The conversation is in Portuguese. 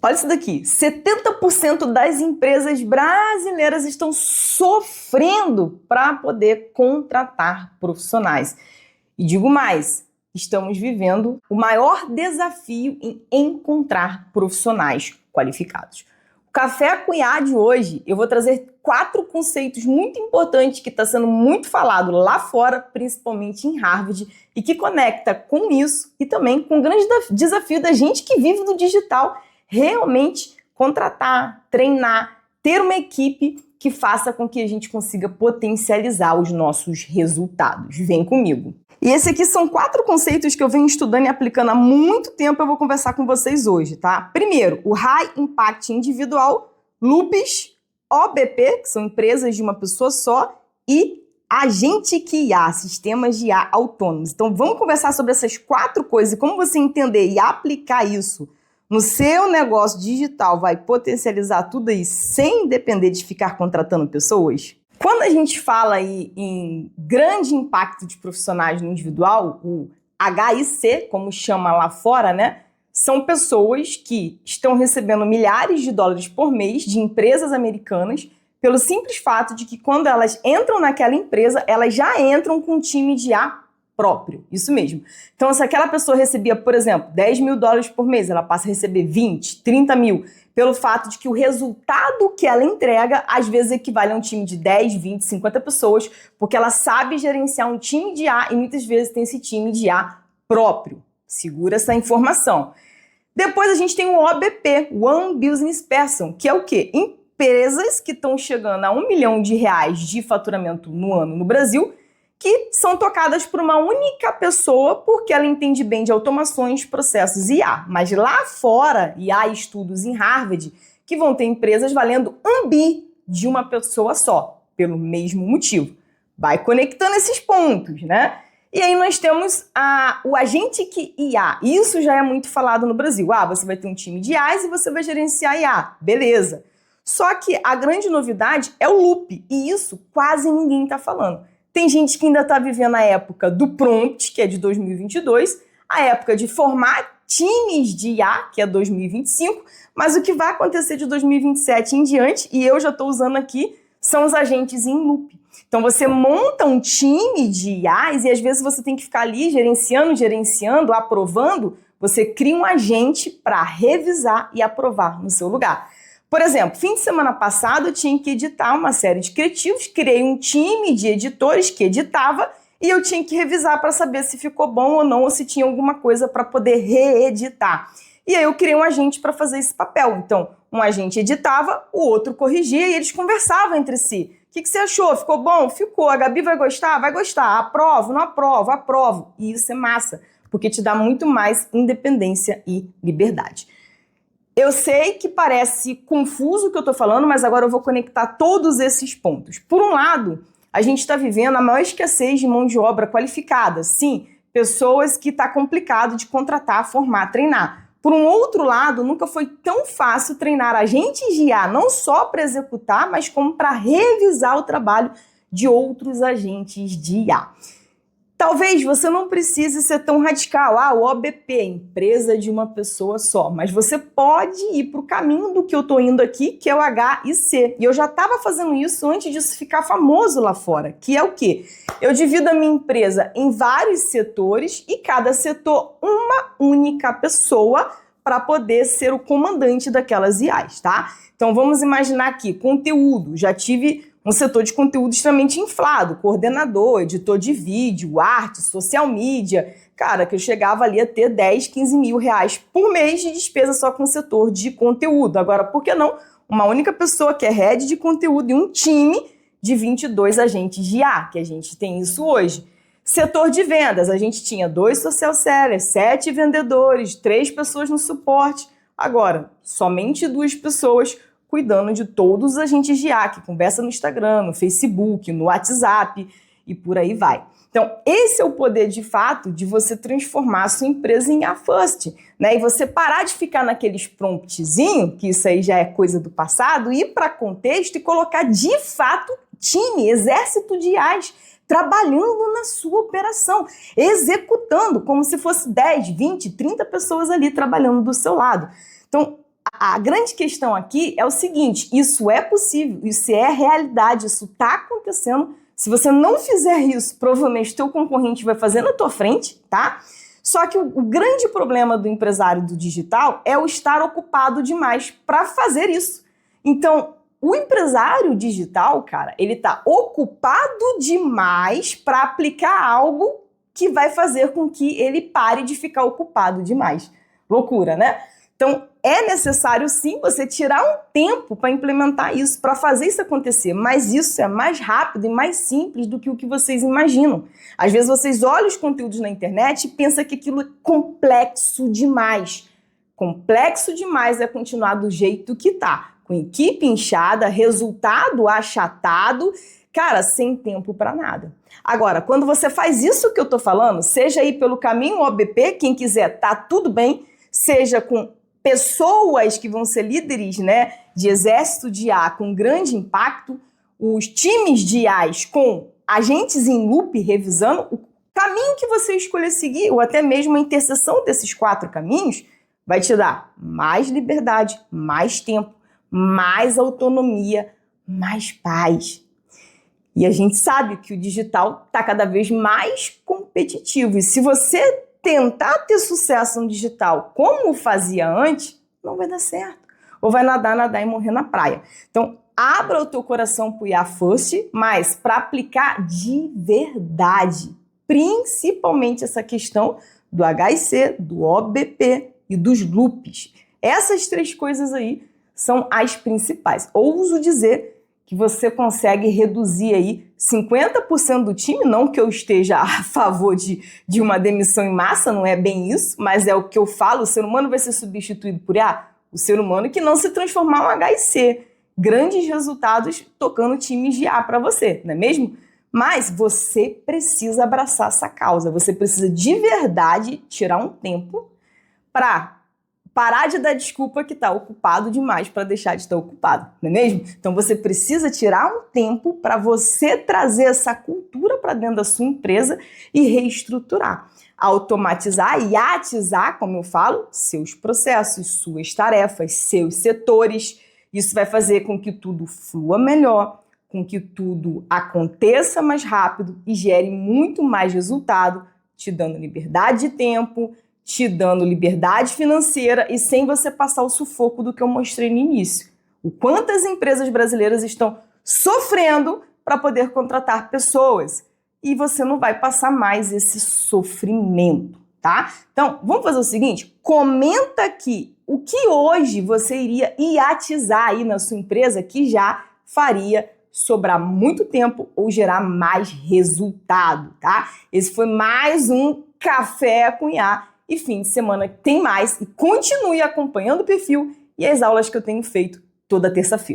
Olha isso daqui, 70% das empresas brasileiras estão sofrendo para poder contratar profissionais. E digo mais, estamos vivendo o maior desafio em encontrar profissionais qualificados. O Café com IA de hoje, eu vou trazer 4 conceitos muito importantes que está sendo muito falado lá fora, principalmente em Harvard, e que conecta com isso e também com o grande desafio da gente que vive no digital, realmente contratar, treinar, ter uma equipe que faça com que a gente consiga potencializar os nossos resultados. Vem comigo. E esses aqui são 4 conceitos que eu venho estudando e aplicando há muito tempo, eu vou conversar com vocês hoje, tá? Primeiro, o High Impact Individual, LUPs, OBP, que são empresas de uma pessoa só, e Agentic IA, sistemas de IA autônomos. Então vamos conversar sobre essas 4 coisas e como você entender e aplicar isso no seu negócio digital vai potencializar tudo aí sem depender de ficar contratando pessoas? Quando a gente fala aí em grande impacto de profissionais no individual, o HIC, como chama lá fora, né? São pessoas que estão recebendo milhares de dólares por mês de empresas americanas pelo simples fato de que quando elas entram naquela empresa, elas já entram com um time de IA próprio, isso mesmo. Então, se aquela pessoa recebia, por exemplo, 10 mil dólares por mês, ela passa a receber 20, 30 mil, pelo fato de que o resultado que ela entrega, às vezes, equivale a um time de 10, 20, 50 pessoas, porque ela sabe gerenciar um time de IA e muitas vezes tem esse time de IA próprio. Segura essa informação. Depois a gente tem o OBP, One Business Person, que é o quê? Empresas que estão chegando a R$1 milhão de faturamento no ano no Brasil, que são tocadas por uma única pessoa porque ela entende bem de automações, processos e IA. Mas lá fora, e há estudos em Harvard, que vão ter empresas valendo 1 bi de uma pessoa só, pelo mesmo motivo. Vai conectando esses pontos, né? E aí nós temos o Agentic IA. Isso já é muito falado no Brasil. Você vai ter um time de IAs e você vai gerenciar IA. Beleza. Só que a grande novidade é o loop. E isso quase ninguém está falando. Tem gente que ainda está vivendo a época do prompt, que é de 2022, a época de formar times de IA, que é 2025, mas o que vai acontecer de 2027 em diante, e eu já estou usando aqui, são os agentes em loop. Então você monta um time de IAs e às vezes você tem que ficar ali gerenciando, aprovando, você cria um agente para revisar e aprovar no seu lugar. Por exemplo, fim de semana passado eu tinha que editar uma série de criativos, criei um time de editores que editava e eu tinha que revisar para saber se ficou bom ou não, ou se tinha alguma coisa para poder reeditar. E aí eu criei um agente para fazer esse papel. Então, um agente editava, o outro corrigia e eles conversavam entre si. O que você achou? Ficou bom? Ficou. A Gabi vai gostar? Vai gostar. Aprovo? Não aprovo? Aprovo. E isso é massa, porque te dá muito mais independência e liberdade. Eu sei que parece confuso o que eu estou falando, mas agora eu vou conectar todos esses pontos. Por um lado, a gente está vivendo a maior escassez de mão de obra qualificada. Sim, pessoas que está complicado de contratar, formar, treinar. Por um outro lado, nunca foi tão fácil treinar agentes de IA, não só para executar, mas como para revisar o trabalho de outros agentes de IA. Talvez você não precise ser tão radical, o OBP, empresa de uma pessoa só, mas você pode ir para o caminho do que eu estou indo aqui, que é o HIC. E eu já estava fazendo isso antes disso ficar famoso lá fora, que é o quê? Eu divido a minha empresa em vários setores e cada setor uma única pessoa para poder ser o comandante daquelas IAs, tá? Então vamos imaginar aqui, conteúdo, já tive um setor de conteúdo extremamente inflado, coordenador, editor de vídeo, arte, social media, cara, que eu chegava ali a ter 10, 15 mil reais por mês de despesa só com o setor de conteúdo. Agora, por que não uma única pessoa que é head de conteúdo e um time de 22 agentes de IA, que a gente tem isso hoje. Setor de vendas, a gente tinha 2 social sellers, 7 vendedores, 3 pessoas no suporte. Agora, somente 2 pessoas cuidando de todos os agentes de IA, que conversa no Instagram, no Facebook, no WhatsApp e por aí vai. Então, esse é o poder, de fato, de você transformar a sua empresa em IA First, né? E você parar de ficar naqueles promptzinho, que isso aí já é coisa do passado, ir para contexto e colocar, de fato, time, exército de IAs, trabalhando na sua operação, executando, como se fosse 10, 20, 30 pessoas ali trabalhando do seu lado. Então, A grande questão aqui é o seguinte, isso é possível, isso é realidade, isso está acontecendo. Se você não fizer isso, provavelmente teu concorrente vai fazer na tua frente, tá? Só que o grande problema do empresário do digital é o estar ocupado demais para fazer isso. Então, o empresário digital, cara, ele tá ocupado demais para aplicar algo que vai fazer com que ele pare de ficar ocupado demais. Loucura, né? Então, é necessário sim você tirar um tempo para implementar isso, para fazer isso acontecer, mas isso é mais rápido e mais simples do que o que vocês imaginam. Às vezes vocês olham os conteúdos na internet e pensam que aquilo é complexo demais. Complexo demais é continuar do jeito que tá, com equipe inchada, resultado achatado, cara, sem tempo para nada. Agora, quando você faz isso que eu tô falando, seja aí pelo caminho OBP, quem quiser, tá tudo bem, seja com pessoas que vão ser líderes, né, de exército de IA com grande impacto, os times de IAs com agentes em loop revisando, o caminho que você escolher seguir, ou até mesmo a interseção desses 4 caminhos, vai te dar mais liberdade, mais tempo, mais autonomia, mais paz. E a gente sabe que o digital está cada vez mais competitivo. E se você tentar ter sucesso no digital como fazia antes, não vai dar certo. Ou vai nadar e morrer na praia. Então, abra o teu coração para o IA First, mas para aplicar de verdade. Principalmente essa questão do HIC, do OBP e dos loops. Essas 3 coisas aí são as principais. Ouso dizer que você consegue reduzir aí 50% do time, não que eu esteja a favor de uma demissão em massa, não é bem isso, mas é o que eu falo, o ser humano vai ser substituído por IA? O ser humano que não se transformar em HIC. Grandes resultados tocando times de IA para você, não é mesmo? Mas você precisa abraçar essa causa, você precisa de verdade tirar um tempo para parar de dar desculpa que está ocupado demais para deixar de estar ocupado, não é mesmo? Então você precisa tirar um tempo para você trazer essa cultura para dentro da sua empresa e reestruturar. Automatizar e atizar, como eu falo, seus processos, suas tarefas, seus setores. Isso vai fazer com que tudo flua melhor, com que tudo aconteça mais rápido e gere muito mais resultado, te dando liberdade de tempo, te dando liberdade financeira e sem você passar o sufoco do que eu mostrei no início. O quanto as empresas brasileiras estão sofrendo para poder contratar pessoas e você não vai passar mais esse sofrimento, tá? Então, vamos fazer o seguinte, comenta aqui o que hoje você iria iatizar aí na sua empresa que já faria sobrar muito tempo ou gerar mais resultado, tá? Esse foi mais um Café com IA. E fim de semana tem mais e continue acompanhando o perfil e as aulas que eu tenho feito toda terça-feira.